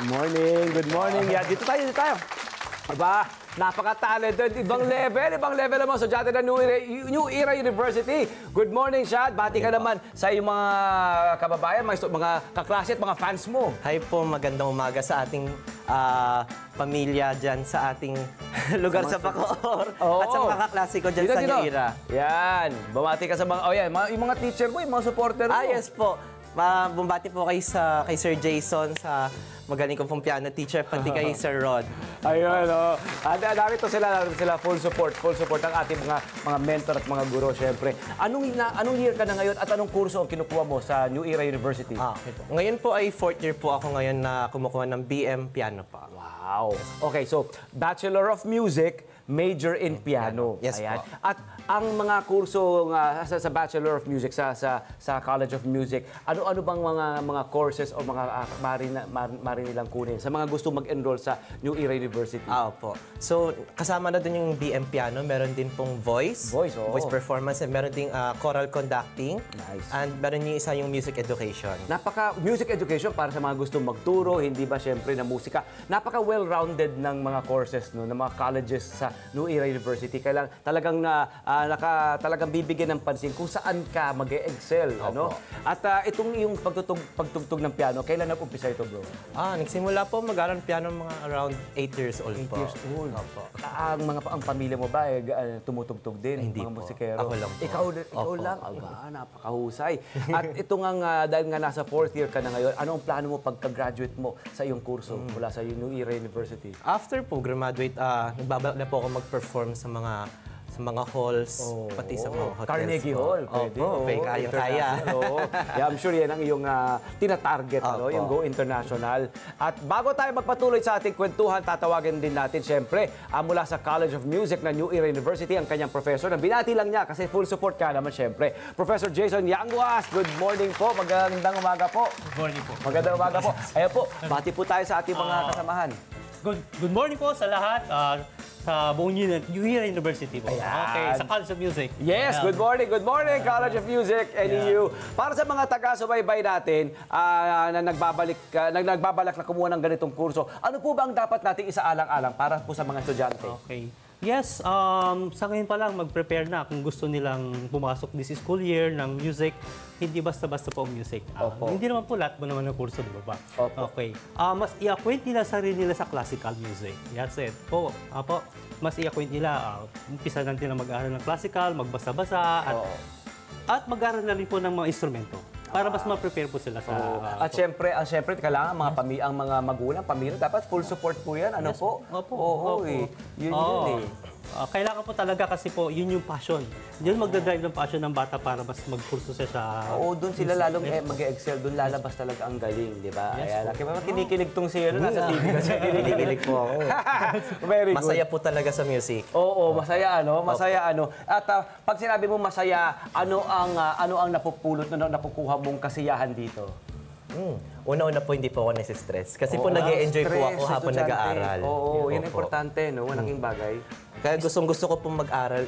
Good morning. Yeah, dito tayo. Aba, napaka-talented. Ibang level naman. So, dyan na New Era University. Good morning, Shad. Bati ka naman sa iyong mga kababayan, mga kaklase at mga fans mo. Hi po, magandang umaga sa ating pamilya dyan sa ating lugar sa Bacoor. At sa mga kaklase ko dyan sa New Era. Yan. Bumati ka sa mga, yung mga teacher mo, yung mga supporter mo. Yes po. Bumbati po kay Sir Jason, sa magaling kong piano teacher, pati kay Sir Rod. Ayun, o. Narito sila full support ang ating mga mentor at mga guro, syempre. Anong year ka na ngayon at anong kurso ang kinukuha mo sa New Era University? Ngayon po ay 4th year po ako ngayon na kumukuha ng BM Piano pa. Wow. Okay, so Bachelor of Music, major in piano. Yes po. At ang mga kurso sa Bachelor of Music sa College of Music, ano bang mga courses o mga mari nilang kunin sa mga gusto mag-enroll sa New Era University? Opo. So, kasama na dun yung BM Piano, meron din pong voice performance, and meron ding choral conducting. Nice. And meron yung isa yung music education. Music education para sa mga gusto magturo, hindi ba syempre na musika. Napaka well-rounded ng mga courses ng mga colleges sa New Era University. Kailang talagang bibigyan ng pansin kung saan ka mag-excel, ano? At itong yung pagtugtog ng piano, kailan nag-umpisa ito, bro? Nagsimula po mag-aral piano mga around 8 years old po. 8 years old. Ang pamilya mo ba tumutugtog din? Hindi mga po. musikero? Ako lang po. Ikaw lang? Napakahusay. At ito nga, dahil nga nasa 4th year ka na ngayon, ano ang plano mo pagka-graduate mo sa iyong kurso mula sa New Era University? After po graduate, nagbabalak na po ako mag-perform sa mga halls, pati sa mga hotels. Carnegie Hall, pwede. Kaya. Yeah, I'm sure yan ang iyong tina-target, yung Go International. At bago tayo magpatuloy sa ating kwentuhan, tatawagin din natin, syempre, mula sa College of Music na New Era University, ang kanyang professor, na binati lang niya kasi full support ka naman, syempre. Professor Jason Yanguas, good morning po. Magandang umaga po. Good morning po. Magandang umaga po. Ayan po, bati po tayo sa ating mga kasamahan. Good morning po sa lahat. Sa buong New Era University po. Okay, sa College of Music. Yes, good morning, College of Music, NEU. Para sa mga taga-subaybay natin na nagbabalak na kumuha ng ganitong kurso, ano po ba ang dapat nating isaalang-alang para po sa mga estudyante? Okay. Yes, sa ngayon pa lang mag-prepare na kung gusto nilang pumasok this school year ng music. Hindi basta-basta po ang music. Hindi naman po lahat mo naman ng kurso, di ba? Okay. Mas i-acquaint nila sarili nila sa classical music. That's it. Mas i-acquaint nila. Umpisa natin na mag-aaral ng classical, magbasa-basa, at mag-aaral na rin po ng mga instrumento. Para mas ma-prepare po sila sa... At syempre, kailangan ang mga magulang, pamilya, dapat full support po yan. Ano po? Opo. Yun eh. Kailangan po talaga kasi po, yun yung passion. Yun magdadrive ng passion ng bata para mas magkurso siya sa... Doon sila lalong mag-excel. Doon lalabas talaga ang galing, di ba? Ayan, kinikilig tong si nasa TV kasi kinikilig po ako. Very good. Masaya po talaga sa music. Oo, masaya ano. At pag sinabi mo masaya, ano ang napupulot na nakukuha mong kasiyahan dito? Una-una po, hindi po ako nasi-stress. Kasi po nag-e-enjoy po ako habang nag-aaral. Yan importante, no? Malaking bagay. Kaya gustong-gusto ko pong mag-aral.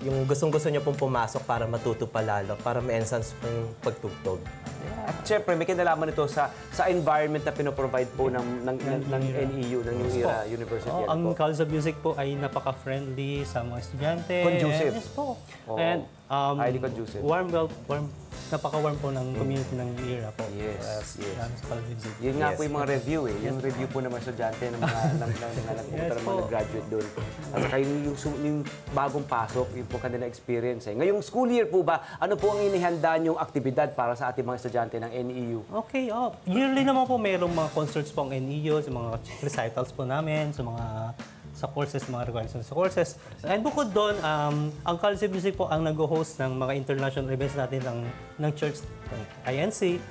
Yung gustong-gusto niyo pong pumasok para matuto pa lalo, para ma-enhance po yung pagtugtog. At syempre, may kinalaman ito sa environment na pinoprovide po ng NEU, ng New Era University. Ang College of Music po ay napaka-friendly sa mga estudyante. Conducive. Yes po. And highly conducive. Napaka-warm po ng community ng New Era po. Yes. Sa College of Music. Yun nga po yung mga review Yung review po ng mga estudyante ng mga nag-graduate doon. At saka yung bagong pasok, yung po kanila experience. Ngayong school year po ba, ano po ang inihanda niyong aktibidad para sa ating mga estudyante ng NEU? Okay, yearly naman po mayroong mga concerts po ang NEU, sa mga recitals po namin, sa courses, mga requirements sa courses. And bukod doon, ang College of Music po ang nag-host ng mga international events natin ng church, ng INC.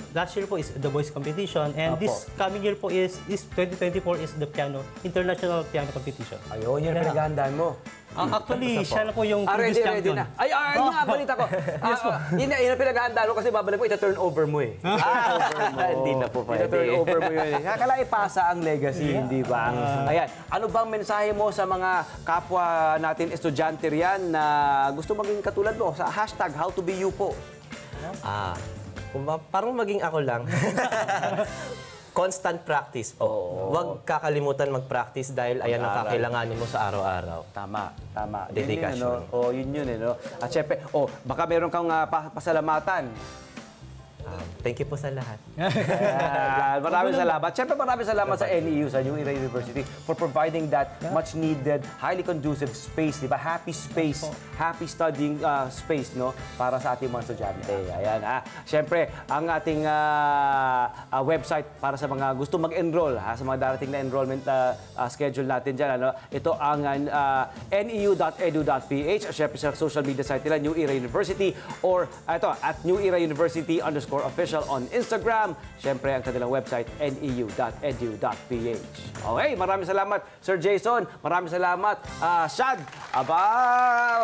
Last year po is the voice competition, and this coming year po is 2024 is the international piano competition. Ayun, yun ang pinaghahandaan mo. Actually, siya na po yung previous champion. Ready na. Yun nga, balita ko. Yun ang pinaghahandaan mo kasi babalik mo, ita-turnover mo eh. Hindi na po pwede. Ita-turnover mo yun. Kala ipasa ang legacy, hindi ba? Ayan, ano bang mensahe mo sa mga kapwa natin estudyante riyan na gusto maging katulad mo sa hashtag HowToBeYou po? Parang maging ako lang. Constant practice po. Huwag kakalimutan mag-practice dahil ayan ang kakailanganin mo sa araw-araw. Tama, tama. Dedication. Yun yun, no? At syempre, baka meron kang pasalamatan. Thank you po sa lahat. Maraming salamat. Siyempre, maraming salamat sa NEU, sa New Era University, for providing that much-needed, highly conducive space, di ba? Happy space, happy studying space, no? Para sa ating mga estudyante. Ayan, Siyempre, ang ating website para sa mga gusto mag-enroll, sa mga darating na enrollment schedule natin dyan, ano? Ito ang neu.edu.ph, siyempre sa social media site nila, New Era University, or ito, at New Era University_official on Instagram. Siyempre, ang kanilang website, neu.edu.ph. Okay, maraming salamat, Sir Jason. Maraming salamat, Shad.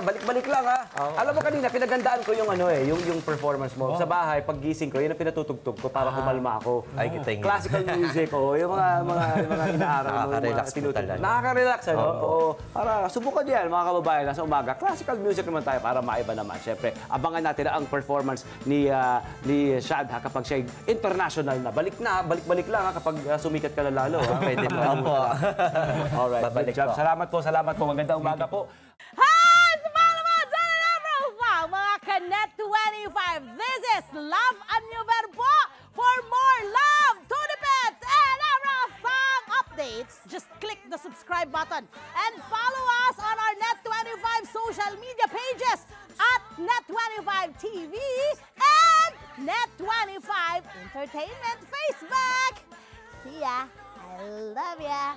Balik-balik lang, ha. Alam mo kanina, pinagandaan ko yung yung performance mo. Sa bahay, paggising ko, yun ang pinatutugtog ko para kumalma ako. Ay, thank you. Classical music, yung mga inaaral mo. Nakaka-relax po talaga. Nakaka-relax, ano? Oo. Para subukan yan, mga kababayan, nasa umaga. Classical music naman tayo para maiba naman. Siyempre, abangan natin ang performance ni Shad, kapag siya international na. Balik-balik lang, kapag sumikat ka na lalo. Pwede po. Alright, Babalik good job. po. Salamat po. Magandang umaga po. Hi! Sa mga dyan na profile, mga Kanet 25. This is Love and New Verbo. For more love, to the pet, and everything updates, just click the subscribe button and follow us on our Net25 social media pages at Net25 TV and Net25 Entertainment Facebook. See ya. I love ya.